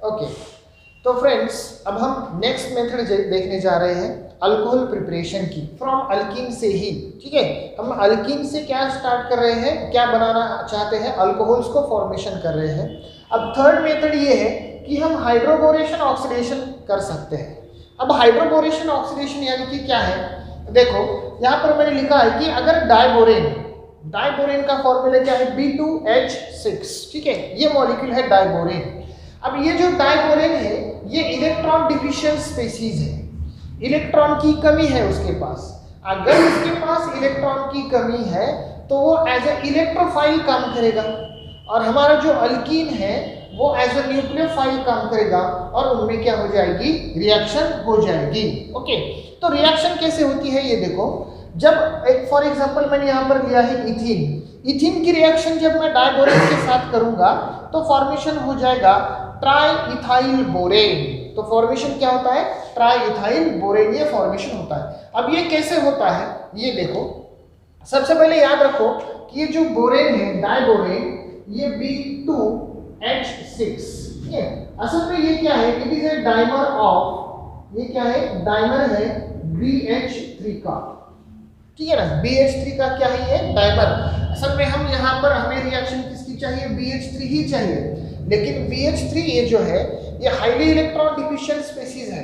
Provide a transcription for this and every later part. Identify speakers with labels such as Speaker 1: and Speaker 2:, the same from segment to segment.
Speaker 1: Okay, तो friends अब हम नेक्स्ट मेथड देखने जा रहे हैं अल्कोहल प्रिपरेशन की, फ्रॉम अल्कीन से ही। ठीक है, हम अल्कीन से क्या स्टार्ट कर रहे हैं, क्या बनाना चाहते हैं, अल्कोहल्स को फॉर्मेशन कर रहे हैं। अब थर्ड मेथड ये है कि हम हाइड्रोबोरेशन ऑक्सीडेशन कर सकते हैं। अब हाइड्रोबोरेशन ऑक्सीडेशन यानी कि क्या है, देखो यहाँ पर मैंने लिखा है कि अगर डाइबोरेन का फॉर्मूला क्या है, B2H6। ठीक है, ये मॉलिक्यूल है डाइबोरेन। अब ये जो डाइबोरेन है ये इलेक्ट्रॉन डिफिशिएंट स्पीशीज है, इलेक्ट्रॉन की कमी है उसके पास। अगर उसके पास इलेक्ट्रॉन की कमी है तो वो एज ए इलेक्ट्रोफाइल काम करेगा, और हमारा जो अल्कीन है वो एज ए न्यूक्लियोफाइल काम करेगा, और उनमें क्या हो जाएगी, रिएक्शन हो जाएगी। ओके, तो रिएक्शन कैसे होती है ये देखो। जब एक फॉर एग्जांपल मैंने यहाँ पर लिया है इथीन की रिएक्शन जब मैं डाइबोरेन के साथ करूंगा तो फॉर्मेशन हो जाएगा ट्राई इथाइल बोरेन। तो फॉर्मेशन क्या होता है, ट्राई इथाइल बोरेन, ये फॉर्मेशन होता है। अब ये कैसे होता है ये देखो। सबसे पहले याद रखो कि ये जो बोरेन है डाइबोरेन, ये B2H6, ठीक है। असल में ये क्या है, it is A dimer of, ये क्या है, डाइमर है BH3 का। ठीक है ना, BH3 का क्या है, ये डाइमर। असल में हम यहाँ पर हमें रिएक्शन किसकी चाहिए, BH3 ही चाहिए, लेकिन BH3 ये जो है ये हाईली इलेक्ट्रॉन डिफिशिएंट स्पीशीज है,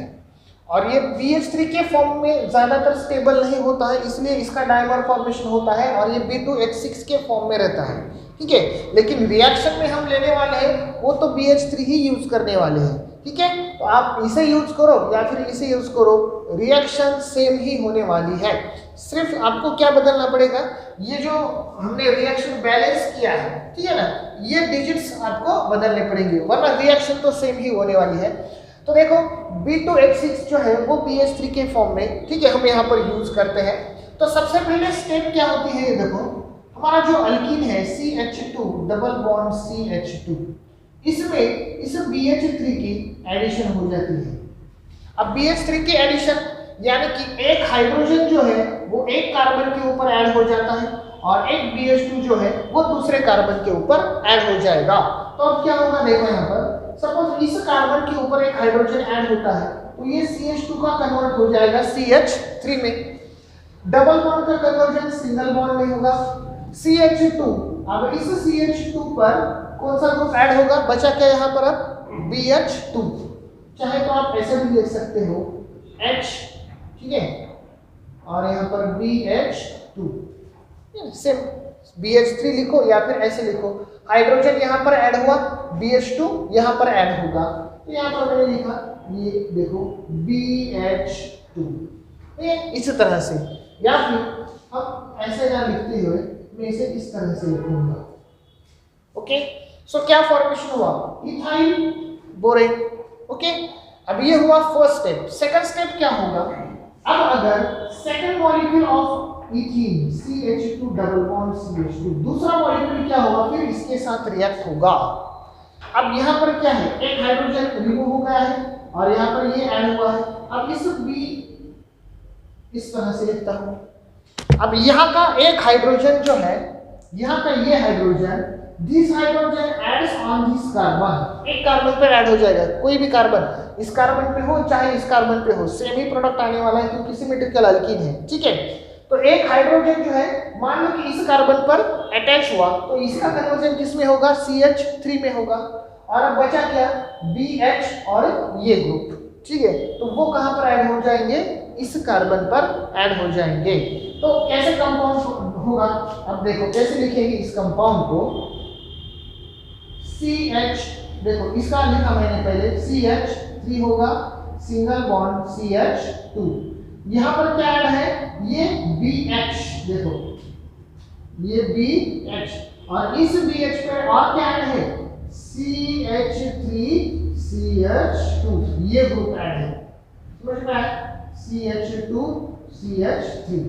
Speaker 1: और ये BH3 के फॉर्म में ज्यादातर स्टेबल नहीं होता है, इसलिए इसका डाइमर फॉर्मेशन होता है, और ये B2H6 के फॉर्म में रहता है। ठीक है, लेकिन रिएक्शन में हम लेने वाले हैं वो तो BH3 ही यूज करने वाले हैं। ठीक है, तो आप इसे यूज करो या फिर इसे यूज करो, रिएक्शन सेम ही होने वाली है। सिर्फ आपको क्या बदलना पड़ेगा, ये जो हमने रिएक्शन बैलेंस किया है, ठीक है ना, ये डिजिट्स आपको बदलने पड़ेंगे, वरना रिएक्शन तो सेम ही होने वाली है। तो देखो B2H6 जो है वो BH3 के फॉर्म में, ठीक है, हम यहाँ पर यूज करते हैं। तो सबसे पहले स्टेप क्या होती है, ये देखो हमारा जो अल्कीन है CH2 डबल बॉन्ड CH2, इसमें इस BH3 की एडिशन हो जाती है। अब BH3 की एडिशन यानी कि एक हाइड्रोजन जो है वो एक कार्बन के ऊपर ऐड हो जाता है, और एक BH2 जो है वो दूसरे कार्बन के ऊपर ऐड हो जाएगा। तो अब क्या होगा, देखो यहाँ पर सपोज इस कार्बन के ऊपर एक हाइड्रोजन ऐड होता है तो ये CH2 का कन्वर्ट हो जाएगा CH3 में। डबल बॉन्ड का कन्वर्जन सिंगल बॉन्ड में होगा CH2। अब इस CH2 पर कौन सा ग्रुप ऐड होगा, बचा क्या यहाँ पर अब BH2, चाहे तो आप ऐसे भी लिख सकते हो H, ठीक है, और यहाँ पर BH2, सेम BH3 लिखो या फिर ऐसे लिखो, हाइड्रोजन यहाँ पर ऐड हुआ, BH2 यहाँ पर ऐड होगा, तो यहाँ पर मैंने लिखा ये देखो BH2, ये इस तरह से, या फिर हम ऐसे ना लिखते हुए मैं इसे इस तरह से लिखूंगा। ओके, सो क्या फॉर्मेशन हुआ, इथाइल बोरेन। ओके, अब ये हुआ फर्स्ट स्टेप। सेकंड स्टेप क्या होगा, अब अगर second molecule of ethene CH2 double bond CH2, दूसरा मॉलिक्यूल क्या होगा, फिर इसके साथ रिएक्ट होगा। अब यहाँ पर क्या है, एक हाइड्रोजन रिमूव हो गया है और यहाँ पर ये ऐड हुआ है। अब इस B इस तरह से लिखता हूँ। अब यहाँ का एक हाइड्रोजन जो है, यहाँ का ये hydrogen, this hydrogen adds on this carbon, एक कार्बन पर ऐड हो जाएगा, कोई भी कार्बन, इस कार्बन पे हो चाहे इस कार्बन पे हो, सेम ही प्रोडक्ट आने वाला है क्योंकि सिमेट्रिकल अल्कीन है। ठीक है, तो एक हाइड्रोजन जो है मान लो कि इस कार्बन पर अटैच हुआ तो इसका कन्वर्जन किसमें होगा, CH3 में होगा, और अब बचा क्या, BH और ये ग्रुप। ठीक है, तो वो कहां पर ऐड हो जाएंगे, इस कार्बन पर ऐड हो जाएंगे। तो कैसे कंपाउंड होगा, अब देखो कैसे लिखेंगे इस कंपाउंड को, CH, देखो इसका लिखा मैंने पहले, CH3 होगा, सिंगल बॉन्ड CH2, यहां पर क्या ऐड है, ये BH, देखो ये BH, और इस BH पे और क्या ऐड है, CH3 CH2, ये ग्रुप ऐड है, समझ में आया, CH2 CH3।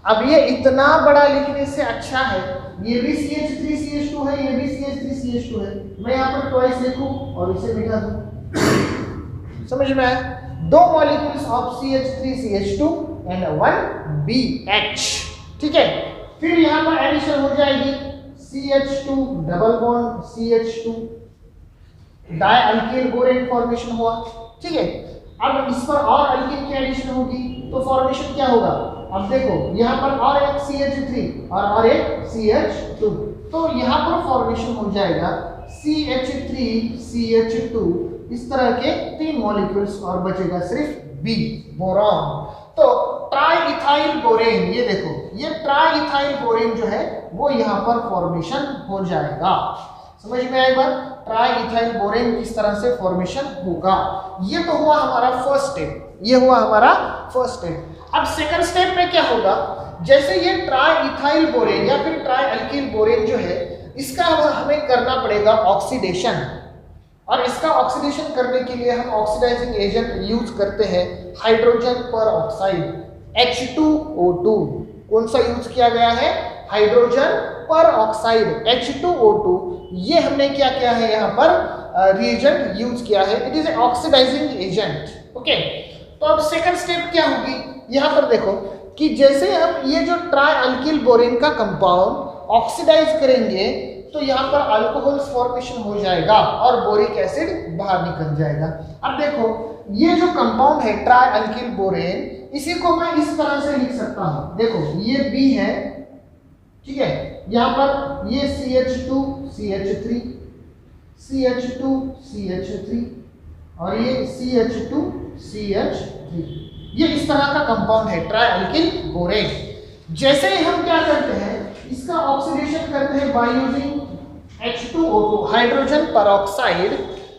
Speaker 1: अब ये इतना बड़ा लिखने से अच्छा है, ये भी CH3 CH2 है, ये भी CH3 CH2 है, मैं यहाँ पर ट्वाइस लिखूं और इसे मिटा दूं, समझ में आया, दो molecules of CH3 CH2 and 1 BH। ठीक है, फिर यहाँ पर एडिशन हो जाएगी CH2 double bond CH2, dialkyl borane formation हुआ। ठीक है, अब इस पर और अल्किन की एडिशन होगी तो फॉर्मेशन क्या होगा? अब देखो यहाँ पर और एक CH3 और एक CH2, तो यहाँ पर फॉर्मेशन हो जाएगा CH3 CH2, इस तरह के 3 मॉलिक्यूल्स और बचेगा सिर्फ B, बोरॉन। तो ट्राइइथाइल बोरेन, ये देखो ये ट्राइइथाइल बोरेन जो है वो यहाँ पर फॉर्मेशन हो जाएगा। समझ में आई बात? ट्राइइथाइल बोरेन किस तरह से फॉर्मेशन होगा। ये तो हुआ हमारा फर्स्ट स्टेप, ये हुआ हमारा फर्स्ट स्टेप। अब सेकंड स्टेप में क्या होगा? जैसे ये ट्राइइथाइल बोरेन या फिर ट्राइअल्किल बोरेन जो है इसका हमें करना पड़ेगा ऑक्सीडेशन, और इसका ऑक्सीडेशन करने के लिए हम ऑक्सीडाइजिंग एजेंट यूज करते हैं हाइड्रोजन पर ऑक्साइड H2O2। कौन सा यूज किया गया है? हाइड्रोजन पर ऑक्साइड H2O2। ये हमने क्या किया है यहाँ पर रिएजेंट यूज किया है, it is a oxidizing agent. Okay, तो अब सेकंड स्टेप क्या होगी? यहाँ पर देखो कि जैसे हम ये जो ट्राइअल्किल बोरेन का कंपाउंड ऑक्सीडाइज करेंगे तो यहाँ पर अल्कोहल फॉर्मेशन हो जाएगा और बोरिक एसिड बाहर निकल जाएगा। अब देखो ये जो कंपाउंड है ट्राइअल्किल बोरेन, इसी को मैं इस तरह से लिख सकता हूँ। देखो ये B है, ठीक है, यहाँ पर ये CH2 CH3 CH2 CH3 और ये CH2 CH3, ये इस तरह का कंपाउंड है ट्राइअल्किल बोरेन। जैसे ही हम क्या करते हैं इसका ऑक्सीडेशन करते हैं by using H2O2 hydrogen peroxide,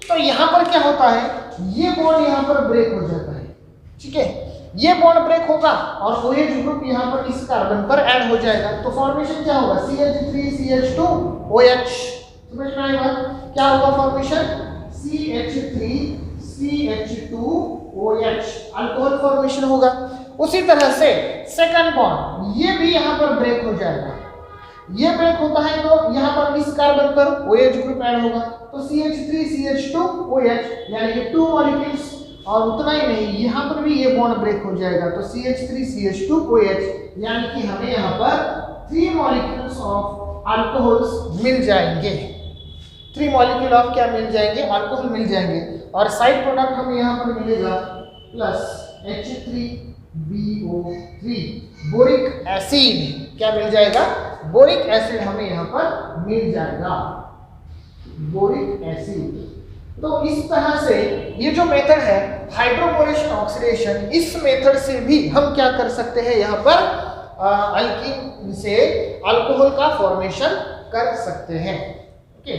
Speaker 1: तो यहाँ पर क्या होता है? ये बॉन्ड यहाँ पर ब्रेक हो जाता है। ठीक है, ये बॉन्ड ब्रेक होगा और OH ग्रुप यहाँ पर इस कार्बन पर ऐड हो जाएगा, तो फॉर्मेशन क्या होगा? CH3 CH2 OH। समझ में आई बात? क्या होगा formation? CH3 CH2 OH, alcohol formation होगा। उसी तरह से सेकंड बॉन्ड ये भी यहाँ पर ब्रेक हो जाएगा, ये ब्रेक होता है तो यहाँ पर इस कार्बन पर OH ग्रुप ऐड होगा, तो CH3 CH2 OH, यानी कि 2 मॉलिक्यूल्स। और उतना ही नहीं, यहाँ पर भी ये बॉन्ड ब्रेक हो जाएगा तो CH3 CH2 OH, यानी कि हमें यहाँ पर 3 मॉलिक्यूल्स ऑफ अल्कोहल्स मिल जाएंगे। 3 मॉलिक्यूल ऑफ क्या मिल जाएंगे? अल्कोहल मिल जाएंगे। और साइड प्रोडक्ट हमें यहाँ पर मिलेगा प्लस H3BO3, बोरिक एसिड। क्या मिल जाएगा? बोरिक एसिड हमें यहाँ पर मिल जाएगा, बोरिक एसिड। तो इस तरह से ये जो मेथड है हाइड्रोबोरेशन ऑक्सीडेशन, इस मेथड से भी हम क्या कर सकते हैं? यहाँ पर अल्कीन से अल्कोहल का फॉर्मेशन कर सकते हैं। ओके।